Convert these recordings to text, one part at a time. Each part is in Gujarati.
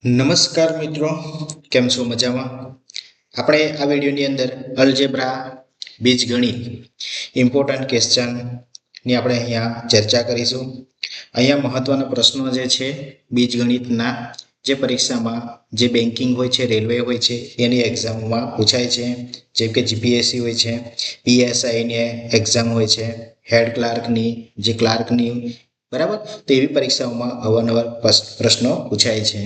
નમસ્કાર મિત્રો, કેમ છો? મજામાં? આપણે આ વિડીયોની અંદર અલ્જેબ્રા બીજગણિત ઇમ્પોર્ટન્ટ ક્વેશ્ચનની આપણે અહીંયા ચર્ચા કરીશું. અહીંયા મહત્વના પ્રશ્નો જે છે બીજગણિતના, જે પરીક્ષામાં જે બેન્કિંગ હોય છે, રેલવે હોય છે, એની એક્ઝામમાં પૂછાય છે. જેમ કે જીપીએસસી હોય છે, પીએસઆઈની એક્ઝામ હોય છે, હેડ ક્લાર્કની, જે ક્લાર્કની, બરાબર. તો એવી પરીક્ષાઓમાં અવારનવાર પ્રશ્નો પૂછાય છે.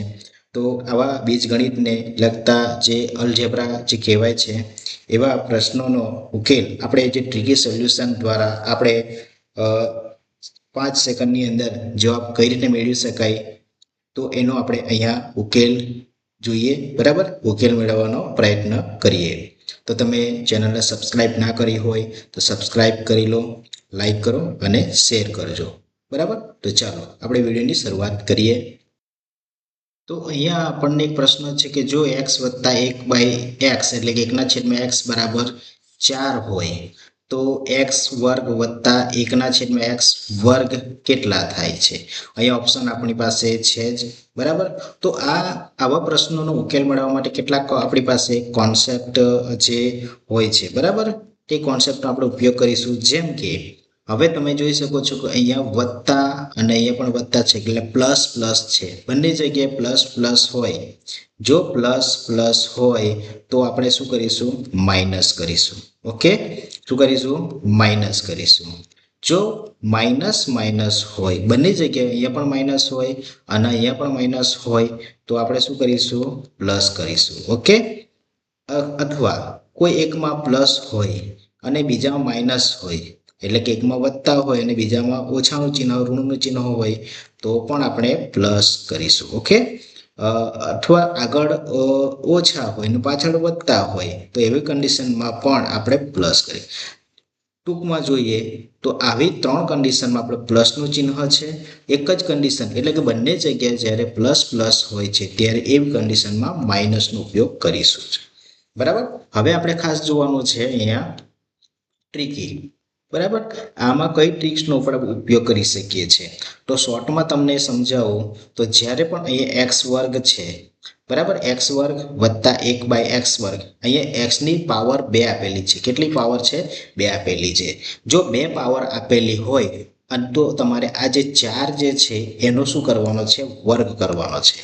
તો આવા બીજગણિતને લગતા જે અલ્જેબ્રા જે કહેવાય છે એવા પ્રશ્નોનો ઉકેલ આપણે જે ટ્રિકી સોલ્યુશન દ્વારા આપણે 5 સેકન્ડની અંદર જવાબ કઈ રીતે મેળવી શકાય, તો એનો આપણે અહીંયા ઉકેલ જોઈએ. બરાબર, ઉકેલ મેળવવાનો પ્રયત્ન કરીએ. તો તમે ચેનલને સબસ્ક્રાઇબ ના કરી હોય તો સબસ્ક્રાઇબ કરી લો, લાઈક કરો અને શેર કરજો. બરાબર, તો ચાલો આપણે વિડીયોની શરૂઆત કરીએ. તો અહીંયા આપણને એક પ્રશ્ન છે કે જો x વત્તા 1/x એટલે કે 1/x બરાબર 4 હોય તો x વર્ગ વત્તા 1/x વર્ગ કેટલા થાય છે? અહીંયા ઓપ્શન આપણી પાસે છે જ. બરાબર, તો આવા પ્રશ્નોનો ઉકેલ મેળવવા માટે કેટલાક આપણી પાસે કોન્સેપ્ટ જે હોય છે, બરાબર, તે કોન્સેપ્ટનો આપણે ઉપયોગ કરીશું. જેમ કે હવે તમે જોઈ શકો છો કે અહીંયા વત્તા અને અહીંયા પણ વત્તા છે એટલે પ્લસ પ્લસ છે. બંને જગ્યાએ પ્લસ પ્લસ હોય. જો પ્લસ પ્લસ હોય તો આપણે શું કરીશું? માઇનસ કરીશું. ઓકે, શું કરીશું? માઇનસ કરીશું. જો માઇનસ માઇનસ હોય, બંને જગ્યાએ અહીંયા પણ માઇનસ હોય અને અહીંયા પણ માઇનસ હોય, તો આપણે શું કરીશું? પ્લસ કરીશું. ઓકે, અથવા કોઈ એકમાં પ્લસ હોય અને બીજામાં માઇનસ હોય, એટલે કે એકમાં વત્તા હોય અને બીજામાં ઓછાનું ચિહ્ન, ઋણનું ચિહ્ન હોય, તો પણ આપણે પ્લસ કરીશું. ઓકે, અથવા આગળ ઓછા હોય ને પાછળ વત્તા હોય તો એવી કન્ડિશનમાં પણ આપણે પ્લસ કરીએ. ટૂંકમાં જોઈએ તો આવી 3 કન્ડિશનમાં આપણે પ્લસનું ચિહ્ન છે. એક જ કન્ડિશન એટલે કે બંને જગ્યાએ જ્યારે પ્લસ પ્લસ હોય છે ત્યારે એવી કન્ડિશનમાં માઇનસનો ઉપયોગ કરીશું. બરાબર, હવે આપણે ખાસ જોવાનું છે અહીંયા ટ્રિકી. બરાબર, આમાં કઈ ટ્રિક્સનો આપણે ઉપયોગ કરી શકીએ છીએ? તો શોર્ટમાં તમને સમજાવું તો જ્યારે પણ અહીંયા એક્સ વર્ગ છે, બરાબર, એક્સ વર્ગ વત્તા 1/x વર્ગ, અહીંયા એક્સની પાવર 2 આપેલી છે. કેટલી પાવર છે? 2 આપેલી છે. જો 2 પાવર આપેલી હોય અને તો તમારે આ જે 4 જે છે એનો શું કરવાનો છે? વર્ગ કરવાનો છે.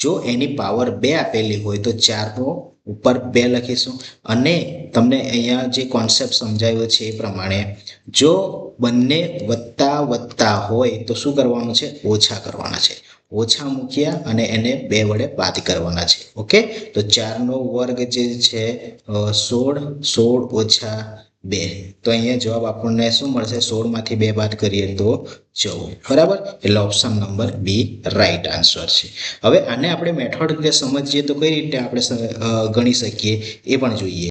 જો એની પાવર 2 આપેલી હોય તો 4નો ઉપર 2 લખીશું. અને તમને અહીંયા જે કોન્સેપ્ટ સમજાવ્યો છે એ પ્રમાણે જો બંને વત્તા વત્તા હોય તો શું કરવાનું છે? ઓછા કરવાના છે. ઓછા મૂક્યા અને એને 2 વડે બાદ કરવાના છે. ઓકે, તો 4નો વર્ગ જે છે 16, 16 ઓછા 2, તો અહીંયા જવાબ આપણને શું મળશે? 16માંથી 2 બાદ કરીએ તો 14. બરાબર, એટલે option number B right answer છે. હવે આને આપણે મેથડ રીતે સમજીએ તો કઈ રીતે આપણે ગણી શકીએ એ પણ જોઈએ.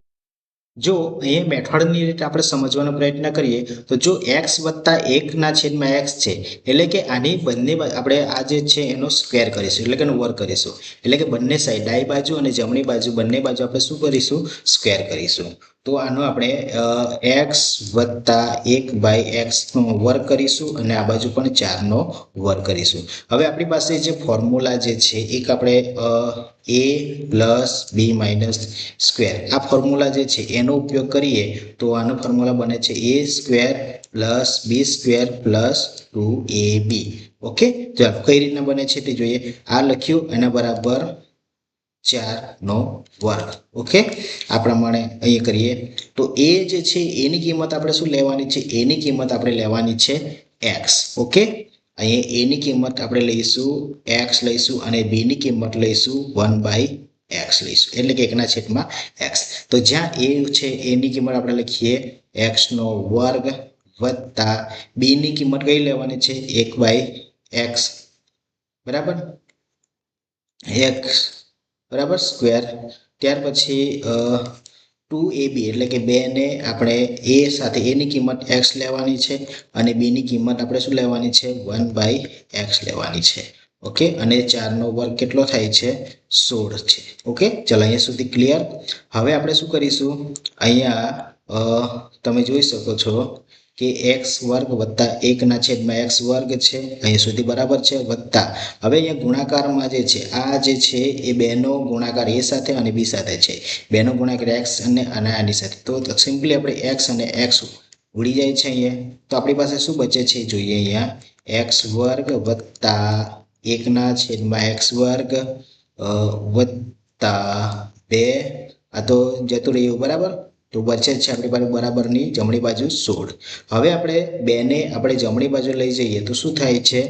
જો અહીંયા મેથડની રીતે આપણે સમજવાનો પ્રયત્ન કરીએ તો જો x વત્તા 1/x છે એટલે કે આની બંને આપણે આ જે છે એનો સ્ક્વેર કરીશું, એટલે કે એનો વર્ગ કરીશું. એટલે કે બંને સાઈડ, ડાબી બાજુ અને જમણી બાજુ, બંને બાજુ આપણે શું કરીશું? સ્ક્વેર કરીશું. તો આનો આપણે x વત્તા 1/x નો વર્ગ કરીશું અને આ બાજુ પણ 4નો વર્ગ કરીશું. હવે આપણી પાસે જે ફોર્મ્યુલા જે છે એક આપણે a plus B minus square, આ ફોર્મ્યુલા જે છે એનો ઉપયોગ કરીએ તો આનો ફોર્મ્યુલા બને છે a square plus B square plus 2ab. Okay, ચાલો કઈ રીતના બને છે તે જોઈએ. આ લખ્યું એના બરાબર 4નો વર્ગ. ઓકે, આ પ્રમાણે અહીંયા કરીએ તો એ જે છે એની કિંમત આપણે શું લેવાની છે? એની કિંમત આપણે લેવાની છે x. ઓકે, અહીંયા એની કિંમત આપણે લઈશું x લઈશું અને બીની કિંમત લઈશું 1/x લઈશું, એટલે કે 1/x. તો જ્યાં a છે એની કિંમત આપણે લખીએ x નો વર્ગ વત્તા બીની કિંમત કઈ લેવાની છે? 1/x, બરાબર, x બરાબર સ્ક્વેર. ત્યાર પછી 2ab એટલે કે 2 ને આપણે a સાથે a ની કિંમત x લેવાની છે અને b ની કિંમત આપણે શું લેવાની છે? 1/x લેવાની છે. ઓકે, અને 4નો વર્ગ કેટલો થાય છે? 16 છે. ઓકે, ચાલો અહીંયા સુધી ક્લિયર. હવે આપણે શું કરીશું? અહીંયા તમે જોઈ શકો છો કે x વર્ગ વત્તા 1/x વર્ગ છે, અહીં સુધી બરાબર છે, વત્તા હવે અહીંયા ગુણાકારમાં જે છે આ જે છે એ બેનો ગુણાકાર a સાથે અને b સાથે છે, બેનો ગુણાકાર x અને આની સાથે, તો સિમ્પલી આપણે x અને x ઉડી જાય છે અહીંયા, તો આપણી પાસે શું બચે છે જોઈએ અહીંયા x વર્ગ વત્તા 1/x વર્ગ વત્તા 2, આ તો જતું રહ્યું બરાબર, તો બચે છે આપણી પાસે બરાબરની જમણી બાજુ 16. હવે આપણે 2 ને આપણે જમણી બાજુ લઈ જઈએ તો શું થાય છે,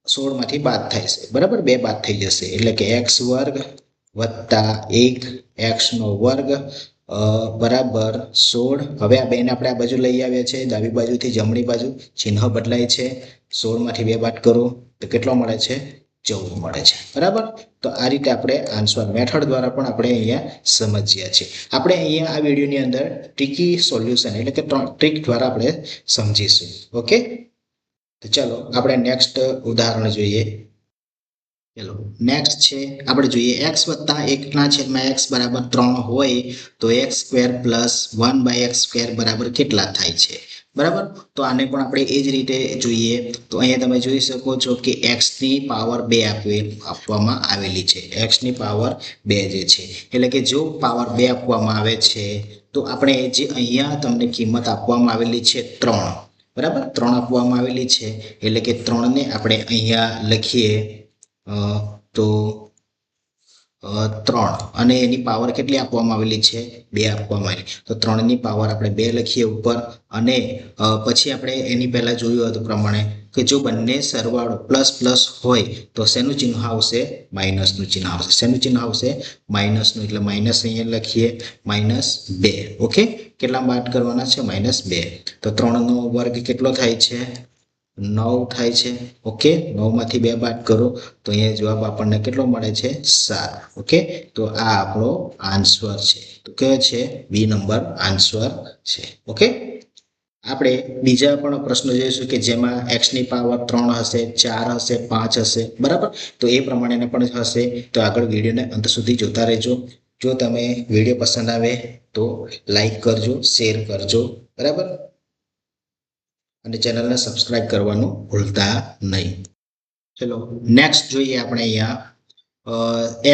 16 માંથી બાદ થાય છે બરાબર, 2 બાદ થઈ જશે એટલે કે x વર્ગ વત્તા 1x નો વર્ગ બરાબર 16. હવે આ 2 ને આપણે આ બાજુ લઈ આવ્યા છે, ડાબી બાજુથી જમણી બાજુ ચિહ્ન બદલાય છે, 16 માંથી 2 બાદ કરો તો કેટલો મળે છે 14 મળે છે બરાબર. તો આ રીતે આપણે આન્સર મેથડ દ્વારા પણ આપણે અહીંયા સમજ્યા છીએ. આપણે અહીંયા આ વિડીયોની અંદર ટ્રિકી સોલ્યુશન એટલે કે ટ્રિક દ્વારા આપણે સમજીશું. ઓકે, તો ચાલો આપણે નેક્સ્ટ ઉદાહરણ જોઈએ. ચલો નેક્સ્ટ છે આપણે જોઈએ x વત્તા 1/x બરાબર 3 હોય તો x² પ્લસ 1/x² બરાબર કેટલા થાય છે બરાબર. તો આને પણ આપણે એ જ રીતે જોઈએ. તો અહીંયા તમે જોઈ શકો છો કે x ની પાવર 2 આપવામાં આવેલી છે, x ની પાવર 2 જે છે એટલે કે જો પાવર 2 આપવામાં આવે છે તો આપણે જે અહીંયા તમને કિંમત આપવામાં આવેલી છે 3 બરાબર, 3 આપવામાં આવેલી છે એટલે કે 3 ને આપણે અહીંયા લખીએ તો 3 અને એની પાવર કેટલી આપવામાં આવેલી છે 2 આપવામાં આવેલી, તો 3 ની પાવર આપણે 2 લખીએ ઉપર, અને પછી આપણે એની પહેલા જોયું હતું પ્રમાણે કે જો બંને સરવાળો પ્લસ પ્લસ હોય તો શેનું ચિહ્ન આવશે, માઇનસનું ચિહ્ન આવશે. શેનું ચિહ્ન આવશે, માઇનસનું, એટલે માઇનસ અહીંયા લખીએ -2. ઓકે, કેટલા બાદ કરવાના છે -2, તો 3 નો વર્ગ કેટલો થાય છે 9 થાય છે. ઓકે, 9 માંથી 2 બાદ કરો તો અહીંયા જવાબ આપણને કેટલો મળે છે 7. ઓકે, તો આ આપણો આન્સર છે, તો કયો છે બી નંબર આન્સર છે. ઓકે, આપણે બીજા પણ પ્રશ્નો જોઈશું કે જેમાં x ની પાવર 3 હશે, 4 હશે, 5 હશે બરાબર, તો એ પ્રમાણેના પણ હશે. તો આગળ વિડીયોને અંત સુધી જોતા રહેજો. જો તમે વિડીયો પસંદ આવે તો લાઈક કરજો, શેર કરજો બરાબર, અને ચેનલને સબસ્ક્રાઇબ કરવાનું ભૂલતા નહીં. ચલો નેક્સ્ટ જોઈએ આપણે અહીંયા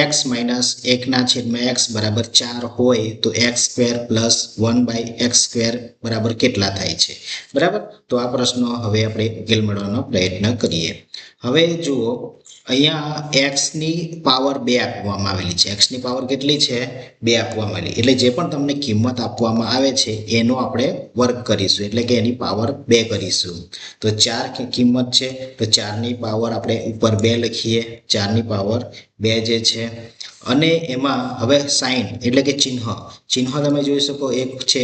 x માઇનસ 1/x બરાબર 4 હોય તો x² પ્લસ 1/x² બરાબર કેટલા થાય છે બરાબર. તો આ પ્રશ્નો હવે આપણે ઉકેલ મેળવવાનો પ્રયત્ન કરીએ. હવે જુઓ અહીંયા x ની પાવર 2 આપવામાં આવેલી છે, x ની પાવર કેટલી છે 2 આપવામાં આવેલી, એટલે જે પણ તમને કિંમત આપવામાં આવે છે એનો આપણે વર્ગ કરીશું એટલે કે એની પાવર 2 કરીશું. તો 4 કિંમત છે તો 4 ની પાવર આપણે ઉપર 2 લખીએ, 4 ની પાવર 2 જે છે, અને એમાં હવે સાઇન એટલે કે ચિહ્ન તમે જોઈ શકો, એક છે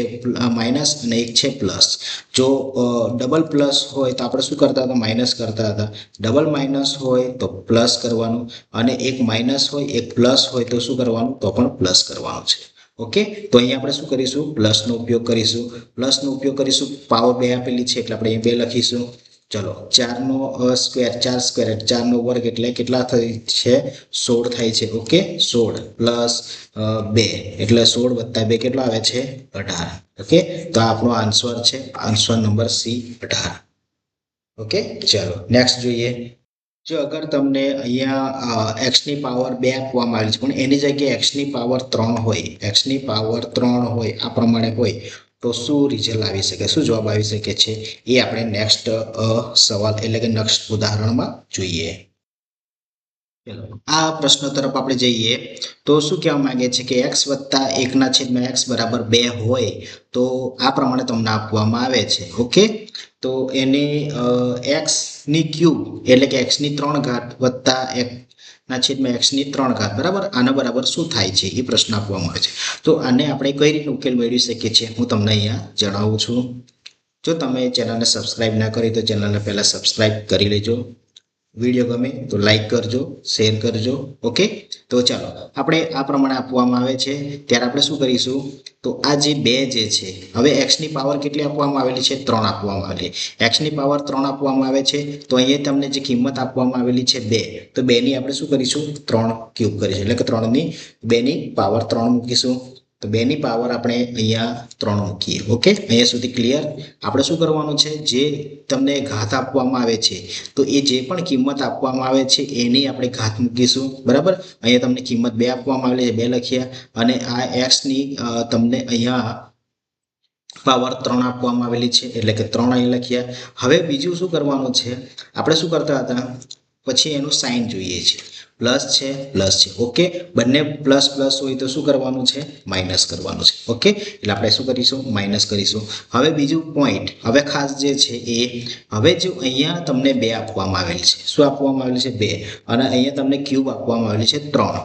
માઇનસ અને એક છે પ્લસ. જો ડબલ પ્લસ હોય તો આપણે શું કરતા હતા, માઇનસ કરતા હતા, ડબલ માઇનસ હોય તો પ્લસ કરવાનું, અને એક માઇનસ હોય એક પ્લસ હોય તો શું કરવાનું, તો પણ પ્લસ કરવાનું છે. ઓકે, તો અહીંયા આપણે શું કરીશું, પ્લસનો ઉપયોગ કરીશું. પ્લસનો ઉપયોગ કરીશું, પાવર 2 આપેલી છે એટલે આપણે અહીં 2 લખીશું. ચલો 4 નો સ્ક્વેર, 4 સ્ક્વેર એટલે 4 નો વર્ગ એટલે કેટલા થાય છે 16 થાય છે. ઓકે, 16 પ્લસ 2 એટલે 16 વત્તા 2 કેટલો આવે છે 18. ઓકે, તો આપણો આન્સર છે, આન્સર નંબર સી 18. ઓકે, ચલો નેક્સ્ટ જોઈએ. જો અગર તમને અહીંયા x ની પાવર 2 આપવામાં આવી છે પણ એની જગ્યાએ x ની પાવર 3 હોય, x ની પાવર 3 હોય આ પ્રમાણે હોય તો શું રિઝલ્ટ આવી શકે, શું જવાબ આવી શકે છે એ આપણે નેક્સ્ટ સવાલ એટલે કે નેક્સ્ટ ઉદાહરણમાં જોઈએ. ચલો આ પ્રશ્ન તરફ આપણે જઈએ તો શું કહેવા માંગે છે કે x વત્તા 1/x બરાબર 2 હોય તો આ પ્રમાણે તમને આપવામાં આવે છે. ઓકે, તો એને x ની ક્યુબ એટલે કે x ની 3 ઘાત વત્તા 1/x ની 3 ઘાત બરાબર આના બરાબર શું થાય છે એ પ્રશ્ન આપવામાં આવે છે. તો આને આપણે કઈ રીતે ઉકેલ મેળવી શકીએ છીએ હું તમને અહીંયા જણાવું છું. જો તમે ચેનલને સબસ્ક્રાઇબ ના કરી તો ચેનલને પહેલા સબસ્ક્રાઇબ કરી લેજો, વિડીયો ગમે તો લાઈક કરજો, શેર કરજો. ઓકે, તો ચાલો આપણે આ પ્રમાણે આપવામાં આવે છે ત્યારે આપણે શું કરીશું, તો આ જે 2 જે છે, હવે x ની પાવર કેટલી આપવામાં આવેલી છે 3 આપવામાં આવેલી, x ની પાવર 3 આપવામાં આવે છે તો અહીંયા તમને જે કિંમત આપવામાં આવેલી છે 2, તો 2 ની આપણે શું કરીશું 3 ક્યુબ કરીશું એટલે કે 3 ની 2 ની પાવર 3 મૂકીશું. તો તો 2 ની પાવર આપણે અહીંયા 3 મૂકીએ. ઓકે, અહીંયા સુધી ક્લિયર. આપણે શું કરવાનું છે, જે તમને ઘાત આપવામાં આવે છે તો એ જે પણ કિંમત આપવામાં આવે છે એની આપણે ઘાત મૂકીશું. બરાબર, અહીંયા તમને કિંમત 2 આપવામાં આવેલી છે, 2 લખ્યા, અને આ x ની તમને અહીંયા પાવર 3 આપવામાં આવેલી છે એટલે કે 3 અહીં લખ્યા. હવે બીજું શું કરવાનું છે, આપણે શું કરતા હતા, પછી એનું સાઇન જોઈએ છે. પ્લસ છે, પ્લસ છે. ઓકે, બંને પ્લસ પ્લસ હોય તો શું કરવાનું છે, માઇનસ કરવાનું છે. ઓકે, એટલે આપણે શું કરીશું, માઇનસ કરીશું. હવે બીજું પોઈન્ટ, હવે ખાસ જે છે એ, હવે જો અહીંયા તમને 2 આપવામાં આવેલી છે, શું આપવામાં આવેલી છે, 2, અને અહીંયા તમને ક્યુબ આપવામાં આવેલી છે 3.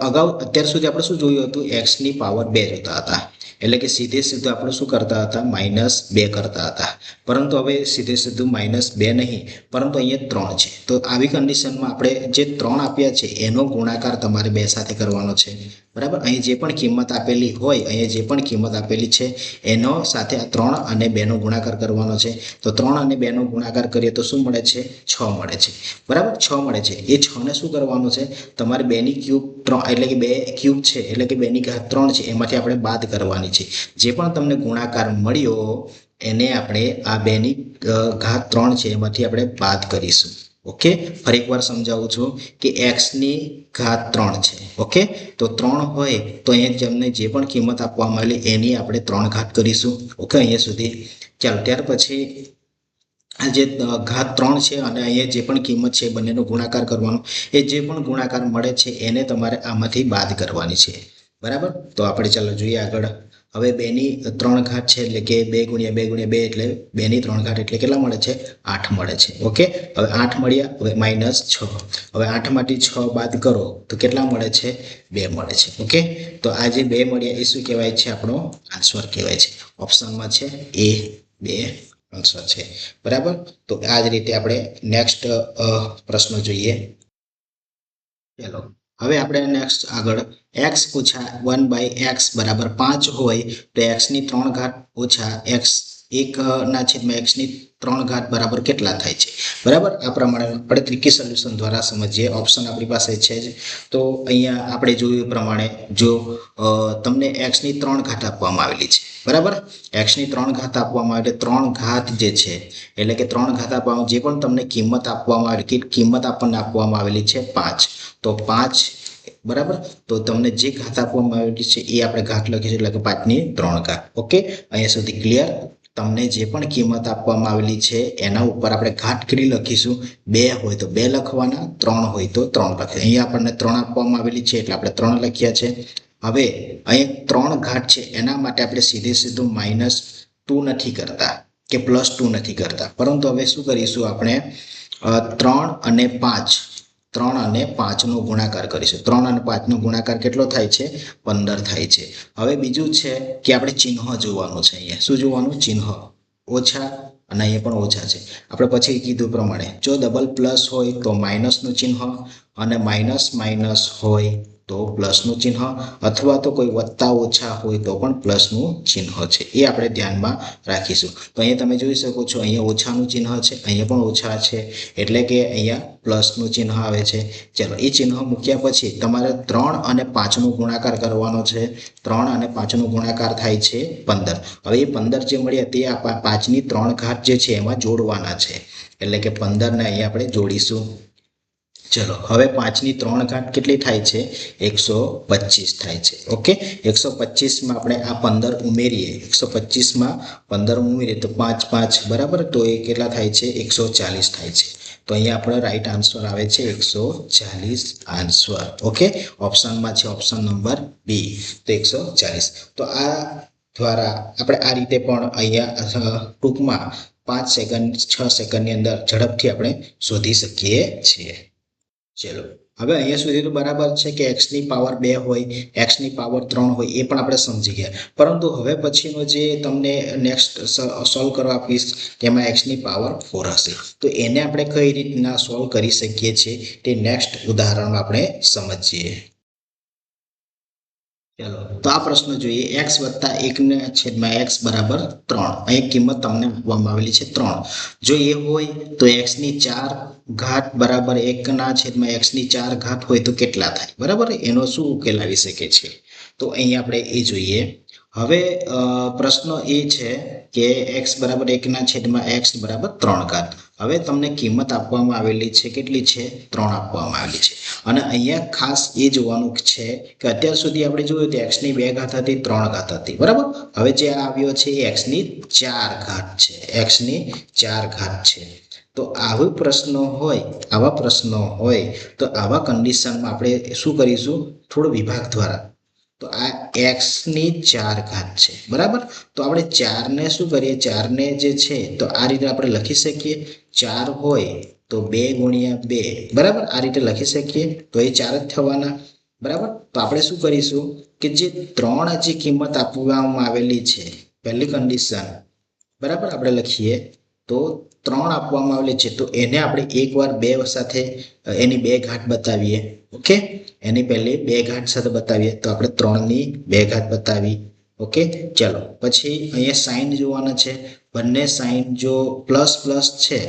અગાઉ અત્યાર સુધી આપણે શું જોયું હતું, x ની પાવર 2 જોતા હતા, એટલે કે સીધે સીધું આપણે શું કરતા હતા, -2 કરતા હતા. પરંતુ હવે સીધે સીધું -2 નહીં, પરંતુ અહીંયા 3 છે. તો આવી કન્ડિશનમાં આપણે જે 3 આપ્યા છે એનો ગુણાકાર તમારે 2 સાથે કરવાનો છે. બરાબર, અહીં જે પણ કિંમત આપેલી હોય, અહીંયા જે પણ કિંમત આપેલી છે એનો સાથે 3 અને 2 નો ગુણાકાર કરવાનો છે. તો 3 અને 2 નો ગુણાકાર કરીએ તો શું મળે છે, 6 મળે છે. બરાબર, 6 મળે છે. એ 6 ને શું કરવાનું છે, તમારે 2 ની ક્યુબ 3, એટલે કે 2 ક્યુબ છે એટલે કે 2 ની ઘાત 3 છે, એમાંથી આપણે બાદ કરવાની છે. જે પણ તમને ગુણાકાર મળ્યો એને આપણે આ 2 ની ઘાત 3 છે એમાંથી આપણે બાદ કરીશું. ઓકે, ફરી એકવાર સમજાવું છું કે x ની ઘાત 3 છે. ઓકે, તો 3 હોય તો અહીંયા તમને જે પણ કિંમત આપવામાં આવેલી એની આપણે 3 ઘાત કરીશું. ઓકે, અહીંયા સુધી. ચાલો, ત્યાર પછી આ જે ઘાત 3 છે અને અહીંયા જે પણ કિંમત છે બંનેનો ગુણાકાર કરવાનો. એ જે પણ ગુણાકાર મળે છે એને તમારે આમાંથી બાદ કરવાની છે. બરાબર, તો આપણે ચાલો જોઈએ આગળ. હવે 2 ની 3 ઘાત છે એટલે કે 2 × 2 × 2 એટલે 2 ની 3 ઘાત એટલે કેટલા મળે છે, 8 મળે છે. ઓકે, હવે 8 મળ્યા, હવે -6. હવે 8 માંથી 6 બાદ કરો તો કેટલા મળે છે, 2 મળે છે. ઓકે, તો આ જે 2 મળ્યા એ શું કહેવાય છે, આપણો આન્સર કહેવાય છે. ઓપ્શનમાં છે એ 2 આન્સર છે. બરાબર, તો આ જ રીતે આપણે નેક્સ્ટ પ્રશ્ન જોઈએ. ચલો, હવે આપણે નેક્સ્ટ આગળ x - 1/x બરાબર 5 હોય તો x ની 3 ઘાત ઓછા x 1 ના છેદમાં x ની 3 ઘાત બરાબર કેટલા થાય છે. બરાબર, આ પ્રમાણે આપણે ત્રિકી સોલ્યુશન દ્વારા સમજીએ. ઓપ્શન આપણી પાસે છે જ. તો અહીંયા આપણે જોયું પ્રમાણે જો તમને x ની 3 ઘાત આપવામાં આવેલી છે. બરાબર, x ની 3 ઘાત આપવામાં આવે, 3 ઘાત જે છે એટલે કે 3 ઘાત આપવામાં, જે પણ તમને કિંમત આપવામાં આવેલી, કે કિંમત આપણને આપવામાં આવેલી છે 5, તો 5. બરાબર, તો તમને જે ઘાત આપવામાં આવેલી છે એ આપણે ઘાત લખીશું, એટલે કે 5 ની 3 ઘાત. ઓકે, અહીંયા સુધી ક્લિયર. તમને જે પણ કિંમત આપવામાં આવેલી છે એના ઉપર આપણે ઘાત કરી લખીશું. 2 હોય તો 2 લખવાના, 3 હોય તો 3 લખીએ. અહીંયા આપણને 3 આપવામાં આવેલી છે એટલે આપણે 3 લખ્યા છે. હવે અહીં 3 ઘાત છે એના માટે આપણે સીધે સીધું -2 નથી કરતા કે +2 નથી કરતા, પરંતુ હવે શું કરીશું, આપણે 3 અને 5 નો ગુણાકાર કરીશું. 3 અને 5 નો ગુણાકાર કેટલો થાય છે, 15 થાય છે. હવે બીજું છે કે આપણે ચિહ્ન જોવાનું છે. અહીંયા શું જોવાનું, ચિહ્ન. ઓછા અને અહીંયા પણ ઓછા છે. આપણે પછી કીધું પ્રમાણે જો ડબલ પ્લસ હોય તો માઇનસનું ચિહ્ન, અને માઇનસ હોય તો પ્લસનું ચિહ્ન, અથવા તો કોઈ વત્તા ઓછા હોય તો પણ પ્લસનું ચિહ્ન છે. એ આપણે ધ્યાનમાં રાખીશું. તો અહીંયા તમે જોઈ શકો છો, અહીંયા ઓછાનું ચિહ્ન છે, અહીંયા પણ ઓછા છે, એટલે કે અહીંયા પ્લસનું ચિહ્ન આવે છે. ચલો, એ ચિહ્ન મૂક્યા પછી તમારે 3 અને 5 નો ગુણાકાર કરવાનો છે. 3 અને 5 નો ગુણાકાર થાય છે 15. હવે એ 15 જે મળ્યા તે 5 ની 3 ઘાત જે છે એમાં જોડવાના છે, એટલે કે 15 ને અહીંયા આપણે જોડીશું. ચલો, હવે 5 ની 3 ઘાત કેટલી થાય છે, 125 થાય છે. ઓકે, 125 માં આપણે આ 15 ઉમેરીએ, 125 માં 15 ઉમેરીએ તો 5 5, બરાબર, તો એ કેટલા થાય છે, 140 થાય છે. તો અહીંયા આપણો રાઈટ આન્સર આવે છે 140 આન્સર. ઓકે, ઓપ્શનમાં છે ઓપ્શન નંબર બી, તો 140. તો આ દ્વારા આપણે આ રીતે પણ અહીંયા ટૂંકમાં 5 સેકન્ડ 6 સેકન્ડની અંદર ઝડપથી આપણે શોધી શકીએ છીએ. ચલો, હવે અહીંયા સુધી તો બરાબર છે કે x ની પાવર 2 હોય, x ની પાવર 3 હોય, એ પણ આપણે સમજી ગયા. પરંતુ હવે પછીનો જે તમને નેક્સ્ટ સોલ્વ કરવા આપીશ તેમાં x ની પાવર 4 હશે. તો એને આપણે કઈ રીતના સોલ્વ કરી શકીએ છીએ તે નેક્સ્ટ ઉદાહરણ આપણે સમજીએ. ચલો, તો આ પ્રશ્ન જોઈએ. x + 1/x બરાબર 3. અહીં કિંમત તમને આપવામાં આવેલી છે 3. જો એ હોય તો x ની 4 ઘાત બરાબર 1/x ની 4 ઘાત હોય તો કેટલા થાય. બરાબર, એનો શું ઉકેલ આવી શકે છે. તો અહીં આપણે એ જોઈએ. હવે પ્રશ્ન એ છે કે x બરાબર 1/x બરાબર 3 હવે તમને કિંમત આપવામાં આવેલી છે, કેટલી છે? 3 આપવામાં આવેલી છે. અને અહીંયા ખાસ એ જોવાનું છે કે અત્યાર સુધી આપણે જોયું તો x ની 2 ઘાત હતી, 3 ઘાત હતી, બરાબર. હવે જે આવ્યો છે એ x ની 4 ઘાત છે, x ની 4 ઘાત છે. તો આવા પ્રશ્નો હોય તો આવા કન્ડિશનમાં આપણે શું કરીશું? થોડો વિભાગ દ્વારા. તો આ x ની 4 ઘાત છે, બરાબર. તો આપણે 4 ને શું કરીએ? 4 ને જે છે તો આ રીતે આપણે લખી શકીએ. 4 હોય તો 2 ગુણ્યા 2, બરાબર, આ રીતે લખી શકીએ. તો એ 4 જ થવાના, બરાબર. તો આપણે શું કરીશું કે જે 3 જે કિંમત આપવામાં આવેલી છે, પહેલી કન્ડિશન, બરાબર, આપણે લખીએ તો 3 આપવામાં આવેલી છે, તો એને આપણે એકવાર 2 સાથે એની 2 ઘાત બતાવીએ. ઓકે, એની પહેલી 2 ઘાત સાથે બતાવીએ તો આપણે 3 ની 2 ઘાત બતાવી. ઓકે, ચલો પછી અહીંયા સાઈન જોવાના છે. બંને સાઈન જો પ્લસ પ્લસ છે,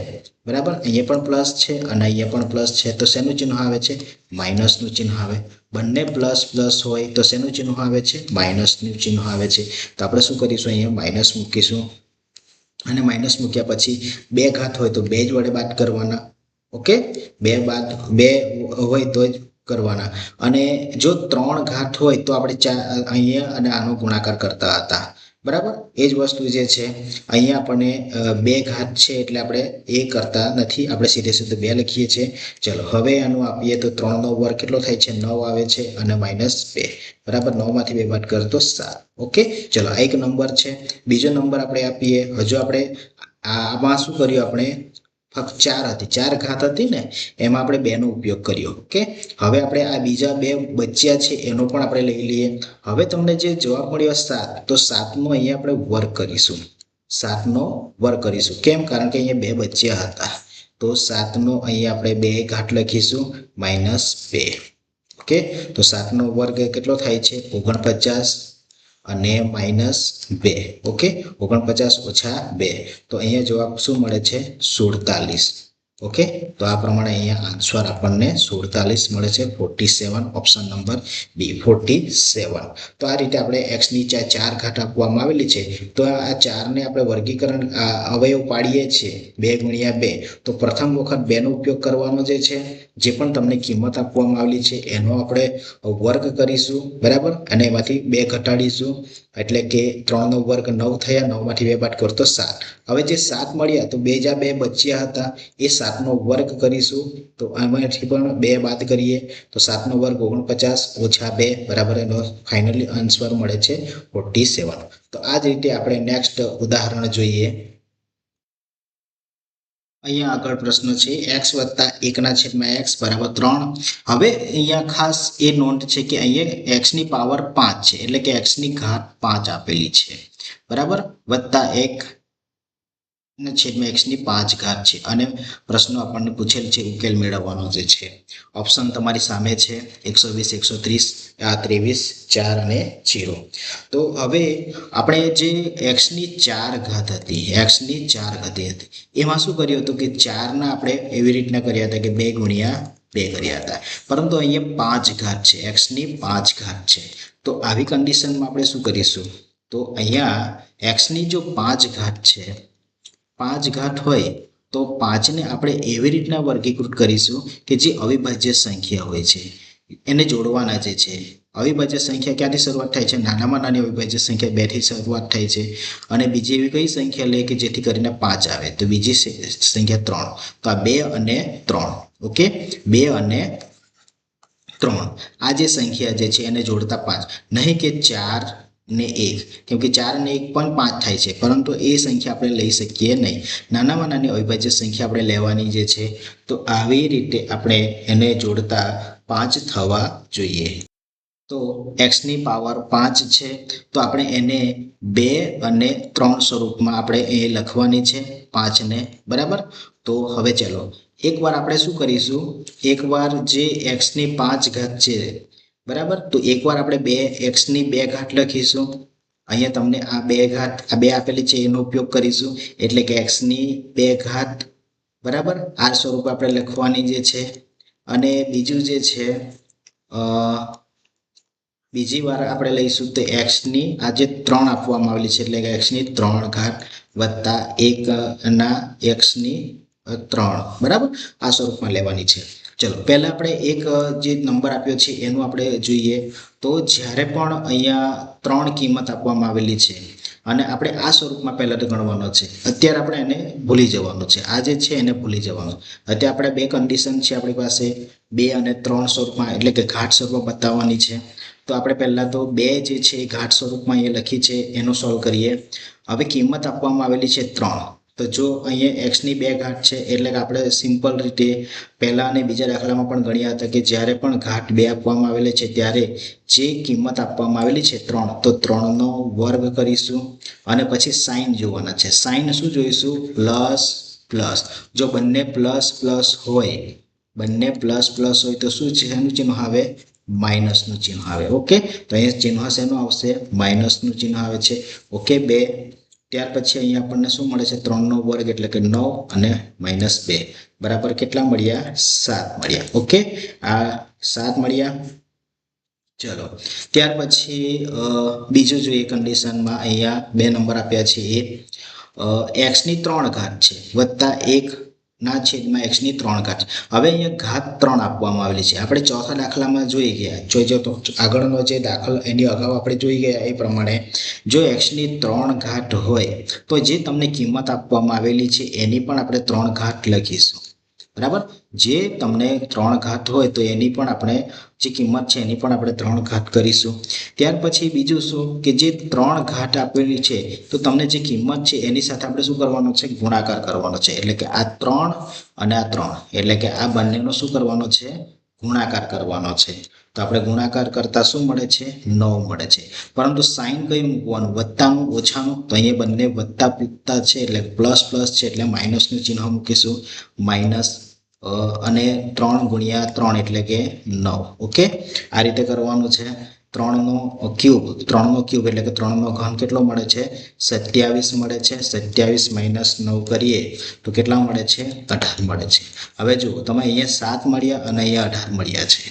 બરાબર, અહીંયા પણ પ્લસ છે અને અહીંયા પણ પ્લસ છે, તો શેનું ચિહ્ન આવે છે? માઇનસનું ચિહ્ન આવે. બંને પ્લસ પ્લસ હોય તો શેનું ચિહ્ન આવે છે? માઇનસનું ચિહ્ન આવે છે. તો આપણે શું કરીશું? અહીંયા માઇનસ મૂકીશું અને માઇનસ મૂક્યા પછી 2 ઘાત હોય તો 2 જ વડે બાદ કરવાના. ઓકે, 2 હોય તો જ કરવાના. અને જો 3 ઘાત હોય તો આપણે અહીંયા અને આનો ગુણાકાર કરતા હતા, બરાબર. એ જ વસ્તુ જે છે અહીંયા આપણને 2 ઘાત છે એટલે આપણે એ કરતા નથી, આપણે સીધે સીધું 2 લખીએ છીએ. ચલો હવે આનું આપીએ તો 3 નો વર્ગ કેટલો થાય છે? 9 આવે છે અને -2, બરાબર. 9 માંથી 2 બાદ કરો તો 7. ઓકે, ચલો આ એક નંબર છે. બીજો નંબર આપણે આપીએ. હજુ આપણે આમાં શું કર્યું? આપણે ફક્ત 4 હતી, 4 ઘાત હતી ને, એમાં આપણે 2 નો ઉપયોગ કર્યો. ઓકે, હવે આપણે આ બીજા 2 બચ્યા છે એનો પણ આપણે લઈ લઈએ. હવે તમને જે જવાબ મળ્યો 7, તો 7 નો અહીંયા આપણે વર્ગ કરીશું. 7 નો વર્ગ કરીશું. કેમ? કારણ કે અહીંયા 2 બચ્યા હતા. તો 7 નો અહીંયા આપણે 2 ઘાત લખીશું -2. ઓકે, તો 7 નો વર્ગ કેટલો થાય છે? 49 અને -2. ઓકે, 49 ઓછા 2, તો અહીંયા જવાબ શું મળે છે? 47. ઓકે, તો આ પ્રમાણે અહીંયા આન્સર આપણને 47 મળે છે. 47, ઓપ્શન નંબર બી, 47. તો આ રીતે આપણે x ની 4 ઘાત આપવામાં આવેલી છે. તો આ 4 ને આપણે વર્ગીકરણ અવયવ પાડીએ છીએ 2 ગુણ્યા 2. તો પ્રથમ વખત 2 નો ઉપયોગ કરવાનો જે છે, જે પણ તમને કિંમત આપવામાં આવેલી છે એનો આપણે વર્ગ કરીશું, બરાબર, અને એમાંથી 2 ઘટાડીશું. એટલે કે 3 નો વર્ગ 9 થયા, 9 માંથી 2 બાદ કરો તો 7. હવે જે 7 મળ્યા તો 2 જા 2 બચ્યા હતા, એ 7 નો વર્ગ કરીશું. તો આમાંથી પણ 2 બાદ કરીએ તો 7 નો વર્ગ 49 ઓછા 2, બરાબર, એનો ફાઇનલી આન્સર મળે છે 47. તો આ જ રીતે આપણે નેક્સ્ટ ઉદાહરણ જોઈએ. અહીંયા આગળ પ્રશ્ન છે x વત્તા 1/x બરાબર 3. હવે અહીંયા ખાસ એ નોંધ છે કે અહીંયા x ની પાવર 5 છે, એટલે કે x ની ઘાત 5 આપેલી છે, બરાબર, વત્તા 1/x ની 5 ઘાત છે. અને પ્રશ્નો આપણને પૂછેલ છે, ઉકેલ મેળવવાનો જે છે. ઓપ્શન તમારી સામે છે 120, 130, 23, 4 અને 0. તો હવે આપણે જે x ની 4 ઘાત હતી, x ની 4 ઘાત હતી, એમાં શું કર્યું હતું કે 4 ના આપણે એવી રીતના કર્યા હતા કે 2 ગુણ્યા 2 કર્યા હતા. પરંતુ અહીંયા 5 ઘાત છે, x ની 5 ઘાત છે. તો આવી કન્ડિશનમાં આપણે શું કરીશું? તો અહીંયા x ની જો 5 ઘાત છે, 5 ઘાત હોય તો 5 ને આપણે એવી રીતના વર્ગીકૃત કરીશું કે જે અવિભાજ્ય સંખ્યા હોય છે એને જોડવાના જે છે. અવિભાજ્ય સંખ્યા ક્યાંથી શરૂઆત થાય છે? નાનામાં નાની અવિભાજ્ય સંખ્યા 2 થી શરૂઆત થાય છે. અને બીજી એવી કઈ સંખ્યા લે કે જેથી કરીને 5 આવે? તો બીજી સંખ્યા 3. તો આ 2 અને 3. ઓકે, 2 અને 3 આ જે સંખ્યા જે છે એને જોડતા 5, નહીં કે 4 ને 1, કેમ કે 4 અને 1 પણ 5 થાય છે, પરંતુ એ સંખ્યા આપણે લઈ શકીએ નહીં. નાનામાં નાની અવિભાજ્ય સંખ્યા આપણે લેવાની જે છે. તો આવી રીતે આપણે એને જોડતા 5 થવા જોઈએ. તો x ની પાવર 5 છે, તો આપણે એને 2 અને 3 સ્વરૂપમાં આપણે એ લખવાની છે 5 ને, બરાબર. તો હવે ચલો એકવાર આપણે શું કરીશું? એકવાર જે x ની 5 ઘાત છે, બરાબર, તો એકવાર આપણે 2x ની 2 ઘાત લખીશું. અહીંયા તમને આ 2 ઘાત, આ 2 આપેલી છે એનો ઉપયોગ કરીશું, એટલે કે x ની 2 ઘાત, બરાબર, આ સ્વરૂપ આપણે લખવાની જે છે. અને બીજું જે છે બીજી વાર આપણે લઈશું તો એક્સની આ જે 3 આપવામાં આવેલી છે એટલે કે એક્સની 3 ઘાત વત્તા 1 ના એક્સની 3 બરાબર આ સ્વરૂપમાં લેવાની છે. ચલો પહેલા આપણે એક જે નંબર આપ્યો છે એનું આપણે જોઈએ તો જ્યારે પણ અહીંયા 3 કિંમત આપવામાં આવેલી છે અને આપણે આ સ્વરૂપમાં પહેલા તો ગણવાનો છે. અત્યારે આપણે એને ભૂલી જવાનું છે. આ જે છે એને ભૂલી જવાનું. અત્યારે આપણે બે કન્ડિશન છે આપણી પાસે 2 અને 3 સ્વરૂપમાં એટલે કે ઘાત સ્વરૂપમાં બતાવવાની છે. તો આપણે પહેલા તો 2 જે છે એ ઘાત સ્વરૂપમાં અહીંયા લખી છે એનો સોલ્વ કરીએ. હવે કિંમત આપવામાં આવેલી છે 3. તો જો અહીંયા એક્સની 2 ઘાત છે એટલે કે આપણે સિમ્પલ રીતે પહેલા અને બીજા દાખલામાં પણ ગણ્યા હતા કે જ્યારે પણ ઘાત 2 આપવામાં આવેલી છે ત્યારે જે કિંમત આપવામાં આવેલી છે 3 તો 3 નો વર્ગ કરીશું અને પછી સાઇન જોવાના છે. સાઇન શું જોઈશું? Plus plus. જો બંને પ્લસ પ્લસ હોય તો શું છે એનું ચિહ્ન આવે? માઇનસનું ચિહ્ન આવે. ઓકે તો અહીંયા ચિહ્ન શેનું આવશે? માઇનસનું ચિહ્ન આવે છે. ઓકે 2 ત્યાર પછી અહીંયા આપણને શું મળે છે? 3 નો વર્ગ એટલે કે 9 અને -2 બરાબર કેટલા મળ્યા? 7 મળ્યા. ઓકે આ 7 મળ્યા. ચલો ત્યાર પછી બીજું જોઈએ કન્ડિશનમાં અહીંયા 2 નંબર આપ્યા છે એ એક્સની 3 ઘાત છે વત્તા 1 ના છેદમાં એક્સની 3 ઘાત. હવે અહીંયા ઘાત 3 આપવામાં આવેલી છે. આપણે ચોથા દાખલામાં જોઈ ગયા જોઈજો તો આગળનો જે દાખલો એની અગાઉ આપણે જોઈ ગયા એ પ્રમાણે જો એક્સની 3 ઘાત હોય તો જે તમને કિંમત આપવામાં આવેલી છે એની પણ આપણે 3 ઘાત લખીશું. બરાબર જે તમને 3 ઘાત હોય તો એની પણ આપણે જે કિંમત છે એની પણ આપણે 3 ઘાત કરીશું. ત્યાર પછી બીજું શું કે જે 3 ઘાત આપેલી છે તો તમને જે કિંમત છે એની સાથે આપણે શું કરવાનો છે? ગુણાકાર કરવાનો છે. એટલે કે આ 3 અને આ 3 એટલે કે આ બંનેનો શું કરવાનો છે? ગુણાકાર કરવાનો છે. તો આપણે ગુણાકાર કરતા શું મળે છે? 9 મળે છે. પરંતુ સાઇન કયું મૂકવાનું? વત્તાનું ઓછાનું? તો અહીંયા બંને વત્તા છે એટલે પ્લસ પ્લસ છે એટલે માઇનસનું ચિહ્ન મૂકીશું. માઇનસ અને 3 ગુણ્યા 3 એટલે કે 9. ઓકે આ રીતે કરવાનું છે. 3 નો ક્યુબ એટલે કે 3 નો ઘન કેટલો મળે છે? 27 મળે છે. 27 - 9 કરીએ તો કેટલા મળે છે? 18 મળે છે. હવે જુઓ તમે અહીંયા 7 મળ્યા અને અહીંયા 18 મળ્યા છે.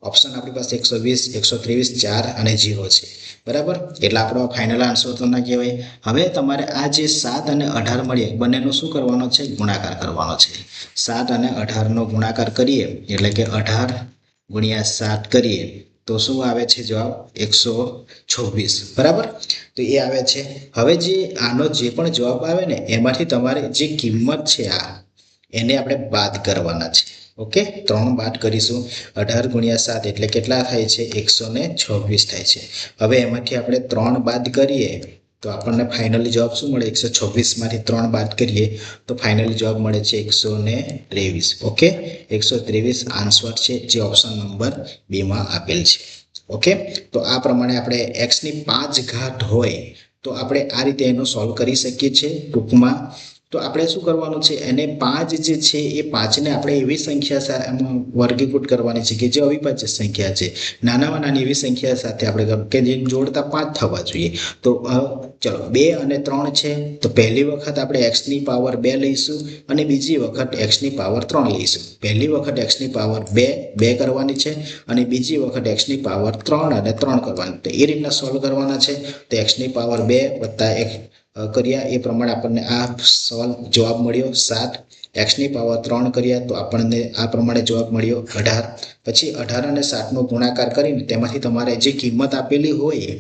ઓપ્શન આપણી પાસે 120 123 4 અને 0 છે. બરાબર એટલે આપણો ફાઇનલ આન્સર તો ના કહેવાય. હવે તમારે આ જે 7 અને 18 મળ્યા બંનેનો શું કરવાનો છે? ગુણાકાર કરવાનો છે. 7 અને 18 નો ગુણાકાર કરીએ એટલે કે 18 ગુણ્યા 7 કરીએ તો શું આવે છે જવાબ? 126. બરાબર તો એ આવે છે. હવે જે આનો જે પણ જવાબ આવે ને એમાંથી તમારે જે કિંમત છે આ એને આપણે બાદ કરવાના છે. ઓકે 3 બાદ કરીશું. 18 ગુણ્યા 7 એટલે કેટલા થાય છે? 126 થાય છે. હવે એમાંથી આપણે 3 બાદ કરીએ તો આપણને ફાઇનલી જવાબ શું મળે? 126 માંથી 3 બાદ કરીએ તો ફાઇનલી જવાબ મળે છે 123. ઓકે 123 આન્સર છે જે ઓપ્શન નંબર 2 માં આપેલ છે. ઓકે તો આ પ્રમાણે આપણે એક્સની 5 ઘાત હોય તો આપણે આ રીતે એનો સોલ્વ કરી શકીએ છીએ. ટૂંકમાં તો આપણે શું કરવાનું છે? એને 5 જે છે એ 5 ને આપણે એવી સંખ્યા વર્ગીકૃત કરવાની છે કે જે અવિભાજ્ય સંખ્યા છે. નાનામાં નાની એવી સંખ્યા સાથે આપણે કે જે જોડતા 5 થવા જોઈએ. તો ચલો 2 અને 3 છે તો પહેલી વખત આપણે x ની પાવર 2 લઈશું અને બીજી વખત x ની પાવર 3 લઈશું. પહેલી વખત x ની પાવર 2 કરવાની છે અને બીજી વખત x ની પાવર 3 અને 3 કરવાની. તો એ રીતના સોલ્વ કરવાના છે. તો x ની પાવર 2 વત્તા 1 કર્યા એ પ્રમાણે આપણને આ જવાબ મળ્યો 7. x ની પાવર 3 કર્યા તો આપણને આ પ્રમાણે જવાબ મળ્યો 18. પછી 18 અને 7 નો ગુણાકાર કરીને તેમાંથી તમારે જે કિંમત આપેલી હોય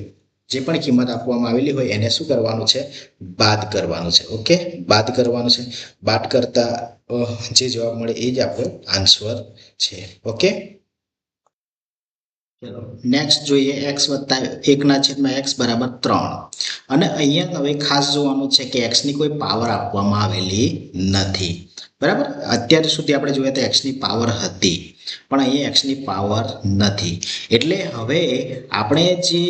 જે પણ કિંમત આપવામાં આવેલી હોય એને શું કરવાનું છે? બાદ કરવાનું છે. ઓકે બાદ કરવાનું છે. બાદ કરતા જે જવાબ મળે એ જ આપણો આન્સર છે. ઓકે ચલો નેક્સ્ટ જોઈએ x વત્તા 1/x બરાબર 3 અને અહીંયા હવે ખાસ જોવાનું છે કે x ની કોઈ પાવર આપવામાં આવેલી નથી. બરાબર અત્યાર સુધી આપણે જોઈએ તો x ની પાવર હતી પણ અહીંયા x ની પાવર નથી. એટલે હવે આપણે જે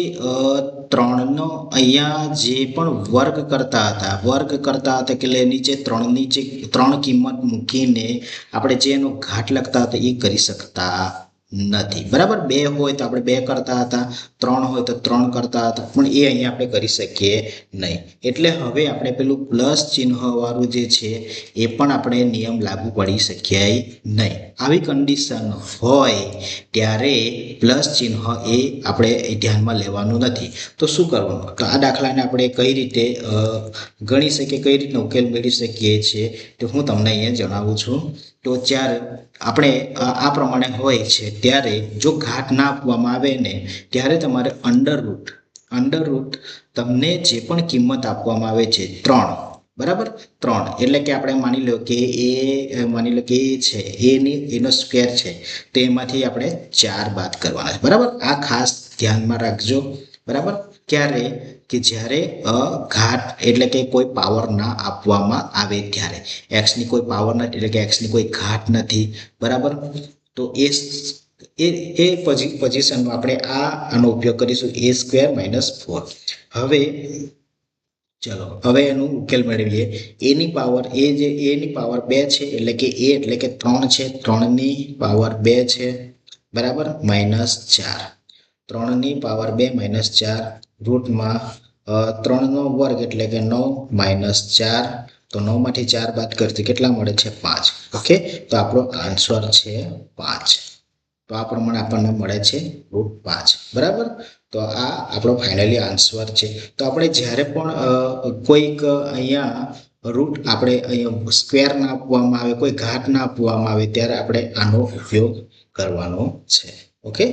3 નો અહીંયા જે પણ વર્ગ કરતા હતા કે નીચે 3 ની જે 3 કિંમત મૂકીને આપણે જે એનો ઘાત લખતા હતા એ કરી શકતા નથી, બરાબર. 2 હોય તો આપણે 2 કરતા હતા, 3 હોય તો 3 કરતા હતા, પણ એ અહીંયા આપણે કરી શકીએ નહીં. એટલે હવે આપણે પેલું પ્લસ ચિહ્ન વાળું જે છે એ પણ આપણે નિયમ લાગુ પડી શકીએ નહીં. આવી કન્ડિશન હોય ત્યારે પ્લસ ચિહ્ન એ આપણે ધ્યાનમાં લેવાનું નથી. તો શું કરવાનું? તો આ દાખલાને આપણે કઈ રીતે ગણી શકીએ, કઈ રીતનો ઉકેલ મેળવી શકીએ છીએ તો હું તમને અહીંયા જણાવું છું. તો જ્યારે આપણે આ પ્રમાણે હોય છે ત્યારે જો ઘાત ના આપવામાં આવે ને ત્યારે તમારે અંડર રૂટ તમને જે પણ કિંમત આપવામાં આવે છે 3, બરાબર, 3 એટલે કે આપણે માની લો કે એ છે એનો સ્ક્વેર છે તો એમાંથી આપણે 4 બાદ કરવાના છે, બરાબર. આ ખાસ ધ્યાનમાં રાખજો, બરાબર. ક્યારે? કે જ્યારે ઘાત એટલે કે કોઈ પાવર ના આપવામાં આવે ત્યારે. એક્સની કોઈ પાવર નથી એટલે કે એક્સની કોઈ ઘાત નથી, બરાબર. તો એ પોઝિશનમાં આપણે આનો ઉપયોગ કરીશું a² - 4. હવે ચલો હવે એનું ઉકેલ મેળવીએ. એની પાવર એની પાવર 2 છે એટલે કે a એટલે કે 3 છે, 3 ની પાવર 2 છે, બરાબર, -4. 3 ની પાવર 2 -4 રૂટમાં 3 નો વર્ગ એટલે કે 9 - 4. તો 9 માંથી 4 બાદ કરતી કેટલા મળે છે? 5. ઓકે, તો આપણો આન્સર છે 5. તો આ પ્રમાણે આપણને મળે છે √5, બરાબર. તો આ આપણો ફાઇનલી આન્સર છે. તો આપણે જ્યારે પણ કોઈક અહીંયા રૂટ આપણે અહીંયા સ્ક્વેર ના આપવામાં આવે, કોઈ ઘાત ના આપવામાં આવે ત્યારે આપણે આનો ઉપયોગ કરવાનો છે. ઓકે,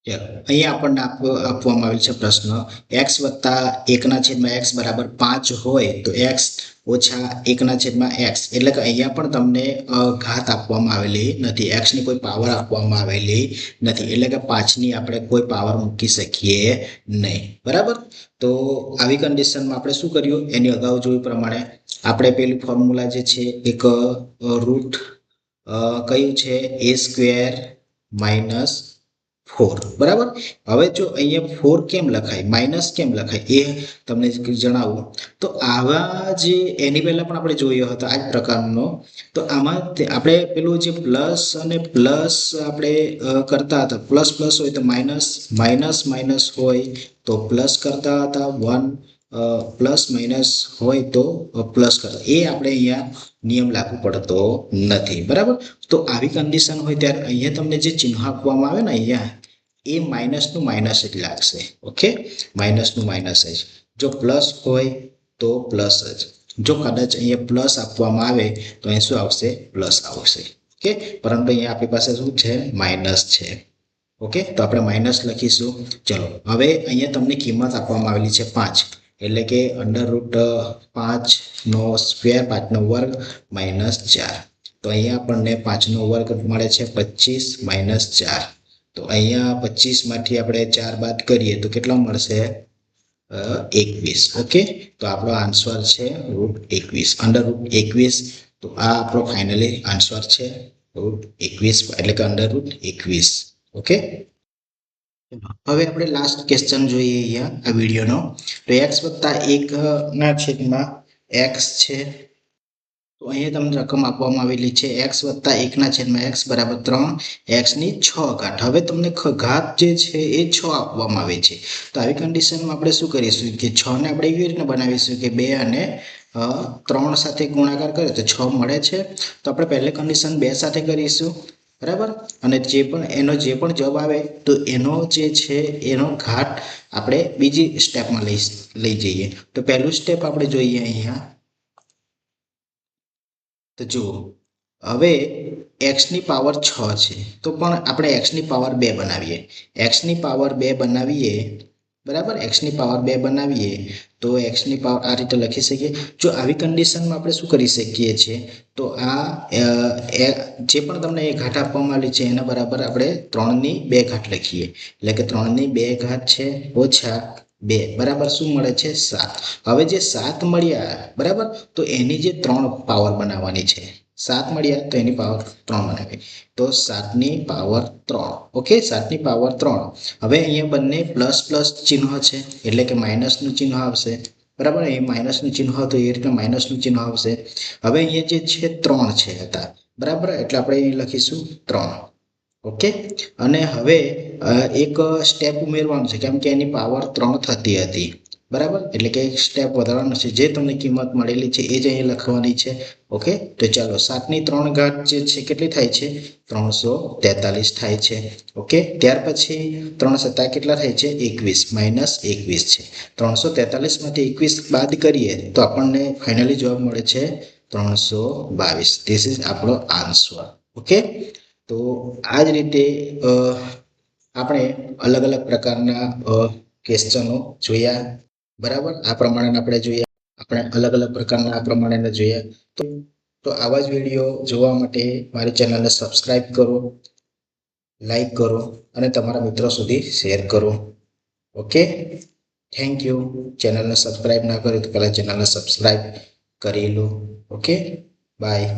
ચાલો અહીંયા આપણને આપવામાં આવેલ છે પ્રશ્ન x + 1/x = 5 હોય તો x - 1/x એટલે કે અહીંયા પણ તમને ઘાત આપવામાં આવેલી નથી, x ની કોઈ પાવર આપવામાં આવેલી નથી એટલે કે 5 ની આપણે કોઈ પાવર મૂકી શકીએ નહીં, બરાબર. તો આવી કન્ડિશનમાં આપણે શું કર્યું? એની અગાઉ જોયું પ્રમાણે આપણે પેલી ફોર્મ્યુલા જે છે એક રૂટ કયું છે a² - 4, બરાબર. હવે જો અહીંયા 4 કેમ લખાય, માઇનસ કેમ લખાય એ તમને જણાવું. તો આવા જે એની પહેલા પણ આપણે જોયો હતો આ જ પ્રકારનો. તો આમાં આપણે પેલું જે પ્લસ અને પ્લસ આપણે કરતા હતા, પ્લસ પ્લસ હોય તો માઇનસ, માઇનસ માઇનસ હોય તો પ્લસ કરતા હતા, 1 પ્લસ માઇનસ હોય તો પ્લસ કરતા. એ આપણે અહીંયા નિયમ લાગુ પડતો નથી, બરાબર. તો આવી કન્ડિશન હોય ત્યારે અહીંયા તમને જે ચિહ્ન આપવામાં આવે ને અહીંયા એ માઇનસનું માઇનસ જ લાગશે. ઓકે, માઇનસનું માઇનસ જ. જો પ્લસ હોય તો પ્લસ જ. જો કદાચ અહીંયા પ્લસ આપવામાં આવે તો અહીં શું આવશે? પ્લસ આવશે. ઓકે, પરંતુ અહીંયા આપણી પાસે શું છે? માઇનસ છે. ઓકે, તો આપણે માઇનસ લખીશું. ચલો હવે અહીંયા તમને કિંમત આપવામાં આવેલી છે 5 એટલે કે √5 નો સ્ક્વેર, 5 નો વર્ગ -4. તો અહીંયા આપણને 5 નો વર્ગ મળે છે 25 - 4. તો અહીંયા 25 માંથી આપણે 4 બાદ કરીએ તો કેટલા મળશે? 21. ઓકે, તો આપણો આન્સર છે √21, √21. તો આ આપણો ફાઇનલી આન્સર છે √21 એટલે કે √21. ઓકે, હવે આપણે લાસ્ટ ક્વેશ્ચન જોઈએ અહીંયા આ વિડીયોનો. તો x + 1/x છે. તો અહીંયા તમને રકમ આપવામાં આવેલી છે x + 1/x = 3, x ની 6 ઘાત. હવે તમને ઘાત જે છે એ 6 આપવામાં આવે છે. તો આવી કન્ડિશનમાં આપણે શું કરીશું કે 6 ને આપણે એવી રીતે બનાવીશું કે 2 અને 3 સાથે ગુણાકાર કરે તો 6 મળે છે. તો આપણે પહેલી કન્ડિશન 2 સાથે કરીશું, બરાબર. અને એનો જે પણ જવાબ આવે તો એનો જે છે એનો ઘાત આપણે બીજી સ્ટેપમાં લઈ જઈએ. તો પહેલું સ્ટેપ આપણે જોઈએ અહીંયા. તો જુઓ હવે x ની પાવર 6 છે તો પણ આપણે x ની પાવર 2 બનાવીએ. x ની પાવર 2 બનાવીએ, બરાબર. x ની પાવર 2 બનાવીએ તો x ની પાવર આ રીતે લખી શકીએ. જો આવી કન્ડિશનમાં આપણે શું કરી શકીએ છીએ તો આ જે પણ તમને એ ઘાત આપવામાં આવી છે એના બરાબર આપણે 3 ની 2 ઘાત લખીએ એટલે કે 3 ની 2 ઘાત છે ઓછા 2 બરાબર શું મળે છે? 7. હવે જે 7 મળ્યા, બરાબર, તો એની જે 3 પાવર બનાવવાની છે. 7 મળ્યા તો એની પાવર 3 બનાવી. તો 7 ની પાવર 3. ઓકે, 7 ની પાવર 3. હવે અહીંયા બંને પ્લસ પ્લસ ચિહ્ન છે એટલે કે માઇનસનું ચિહ્ન આવશે, બરાબર. એ માઇનસનું ચિહ્ન હતું એ રીતે માઇનસનું ચિહ્ન આવશે. હવે અહીંયા જે છે 3 છે હતા, બરાબર, એટલે આપણે અહીં લખીશું 3. ઓકે. અને હવે એક સ્ટેપ ઉમેરવાનું છે, કેમ કે એની પાવર 3 થતી હતી, બરાબર. એટલે કે એક સ્ટેપ વધારવાનો છે, જે તમને કિંમત મળેલી છે એ જ અહીં લખવાની છે. ઓકે, તો ચાલો 7ની 3 ઘાત જે છે કેટલી થાય છે? 343 થાય છે. ઓકે, ત્યાર પછી 3 સત્તા કેટલા થાય છે? 21 - 21 છે. 343 માંથી 21 બાદ કરીએ તો આપણને ફાઇનલી જવાબ મળે છે 322. ધીસ ઇઝ આપણો આન્સર. ઓકે, તો આ જ રીતે આપણે અલગ અલગ પ્રકારના ક્વેશ્ચનો જોયા, બરાબર. આ પ્રમાણે આપણે જોયા, આપણે અલગ અલગ પ્રકારના આ પ્રમાણે જોયા. તો આવા જ વિડીયો જોવા માટે મારી ચેનલને સબસ્ક્રાઈબ કરો, લાઈક કરો અને તમારા મિત્રો સુધી શેર કરો. Okay, thank you. ચેનલને સબસ્ક્રાઈબ ના કરી તો પહેલાં ચેનલને સબસ્ક્રાઈબ કરી લો. Okay, by.